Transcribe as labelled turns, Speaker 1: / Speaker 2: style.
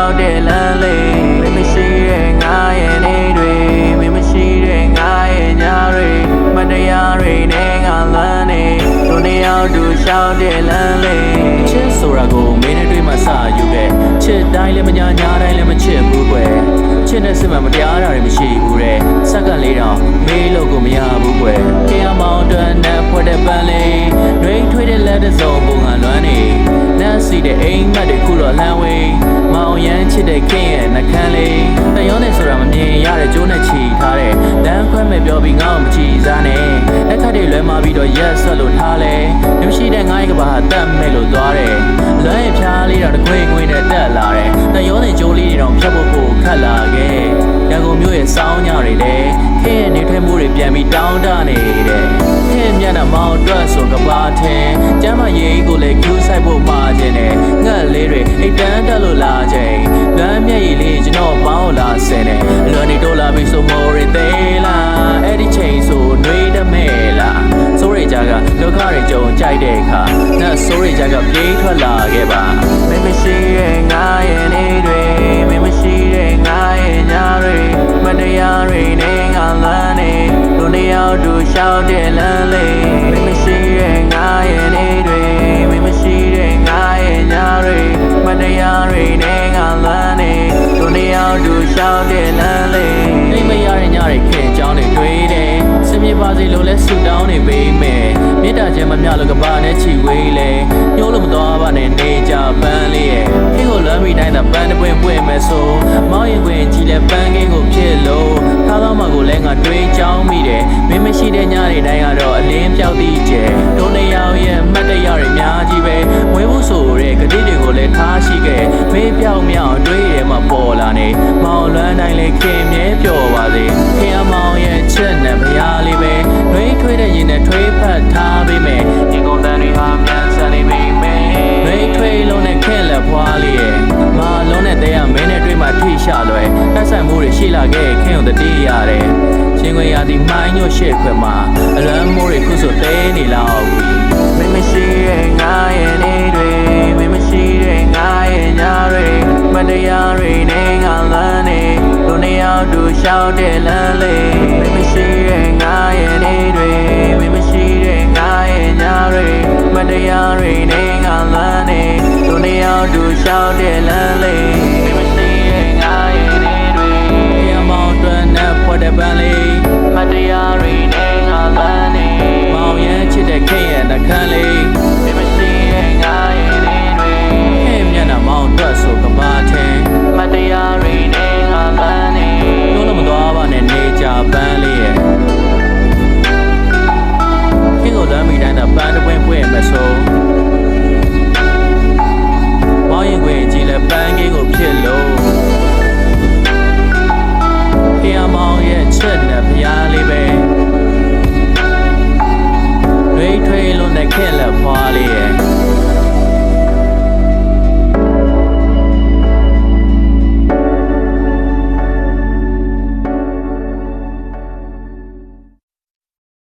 Speaker 1: က်တဲ့လမ်းလေးမင်းမရှိတဲ့ငါရဲ့နေ့တွေမင်းမရှိတဲ့ငါရဲ့ညတွေမတရားတွေနဲ့ငါလမ်းနေတို့နှစ်ယောက်တူလျှောက်တဲ့လမ်းလေးချစ်ဆိုတာကိုမင်းနဲ့တွေ့မှစယူခဲ့ချစ်တိုင်းလည်းမညာညာတိုင်းလည်းမချစ်ဘူးကွယ်ချစ်တဲ့စစ်မှမတရားတာတွေမရှိဘူးတဲ့စက္ကန့်လေးတော့မေးလို့ကိုမရဘူးကွယ်ခေယမောင်တွန်းနဲ့ဖွဲ့တဲ့ပန်းလေးနှွေးထွေးတဲ့လက်တစ်စုံပုံကလွမ်းနေနတ်စီတဲ့အိမ်မက်တွေခုတော့လမ်းဝေးမောင်ရမ်းချစ်တဲ့ခင်ရဲ့နှကန်းလေးတယောနဲ့ဆိုတာမမြင်ရတဲ့ကျိုးနဲ့ချီထားတဲ့လမ်းခွဲမဲ့ပြောပြီးငါ့ကိုမချီစားနဲ့လက်ခတ်တွေလွဲမပြီးတော့ရက်ဆက်လို့ထားလဲမရှိတဲ့ငါ့ရဲ့ကဘာတတ်မဲ့လို့သွားတယ်လွမ်းရဲ့ဖြားလေးတော့တခွေခွေနဲ့တက်လာတယ်တယောနဲ့ကျိုးလေးတွေတော့ဖြတ်ဖို့ခက်လာခဲ့ရန်ကုန်မြို့ရဲ့စောင်းညတွေလည်းခင်ရဲ့နေထွေးမှုတွေပြန်ပြီးတောင်းတနေတဲ့ခင်မျက်နှာမောင်အတွက်ဆိုကဘာထင်ကျမ်းမရေးကိုလည်းကျူးဆိုင်ဖို့မှာခြင်းနဲ့ငှက်လေးတွေအိတ်တန်းတက်လို့လာခြင်းလမ်းမျက်ရည်လေးကျွန်တော်ပေါင်းလာဆင်းတယ်လွန်နေတော့လာပြီးဆိုမော်ရီသေးလားအဲ့ဒီချိန်ဆိုနှွေးတမဲလားစိုးရိမ်ကြကဒုက္ခတွေကြုံကြိုက်တဲ့အခါနတ်စိုးရိမ်ကြကပြေးထွက်လာခဲ့ပါမင်းမရှိတဲ့ငါရဲ့နေ့တွေမင်းမရှိတဲ့ငါရဲ့ညတွေမတရားတွေနဲ့ငါလမ်းနေတို့နှစ်ယောက်တူလျှောက်တဲ့လမ်းလေးမင်းမရှိတဲ့ငါရဲ့နေ့တွေမင်းမရှိတဲ့ငါရဲ့ညတွေမတရားတွေနဲ့ငါလမ်းနေတို့နှစ်ယောက်တူလျှောက်တဲ့လမ်းလေးအိမ်မရတဲ့ညတွေခင်အကြောင်းတွေတွေးတယ်စင်ပြေပါစေလို့လဲဆူတောင်းနေပေးမယ်မေတ္တာခြင်းမမျှလို့ကဘာနဲ့ချီဝေးလဲညှိုးလို့မသွားပါနဲ့နေကြပန်းလေးရဲ့ခင်ကိုလွမ်းမိတိုင်းသာပန်းတစ်ပွင့်ပွင့်မယ်ဆိုမောင်ရင်ခွင်ကြီးလဲပန်းကင်းကိုဖြစ်လို့ထားသောမှကိုလဲငါတွေးကြောင်းမိတယ်မင်းမရှိတဲ့ညတွေတိုင်းကတော့အလင်းပြောက်သည့်ကျဲတို့နှစ်ယောက်ရဲ့မှတ်တရတွေအများကြီးပဲဝေးဖို့ဆိုတဲ့ကတိတွေကိုလည်းထားရှိခဲ့မေးပြောက်မြောက်တွေးရမှာပေါ်လာနေမောင်လွမ်းတိုင်းလဲခင်မြဲပျော်ပါစေခင်အမောင်ရဲ့ချစ်နဲ့ဖရားလေးပဲနှွေးထွေးတဲ့ရင်နဲ့ထွေးဖတ်ထားပေးမယ်ဒီကုန်တန်တွေဟာမြန်ဆန်နေပြီမယ်နှွေးထွေးလုံးနဲ့ခင်လက်ဖွားလေးရဲ့မာလုံးနဲ့တဲရမင်းနဲ့တွေ့မှထိရှာလွယ်တက်ဆိုင်မှုတွေရှိလာခဲ့ခင်ကိုတတိရတယ်ရှင်ခွေရာဒီမိုင်းညွတ်ရှေ့ခွဲမှာအလွမ်းမိုးတွေခုဆိုတဲနေလောက်မင်းမရှိတဲ့ငါရဲ့နေ့တွေမင်းမရှိတဲ့ငါရဲ့ညတွေမတရားတွေနဲ့ငါလမ်းနေတို့နှစ်ယောက်တူလျှောက်တဲ့လမ်းလေးမင်းမရှိတဲ့ငါရဲ့နေ့တွေမင်းမရှိတဲ့ငါရဲ့ညတွေမတရားတွေနဲ့ငါလမ်းနေတို့နှစ်ယောက်တူလျှောက်တဲ့လမ်းလေးမင်းမရှိတဲ့ငါရဲ့နေ့တွေရမောင်တွန်းနဲ့ဖွဲ့တဲ့ပန်းလေးမတရားတွေနဲ့ငါလမ်းနေမောင်ရမ်းချစ်တဲ့ခင်ရဲ့နှကန်းလေး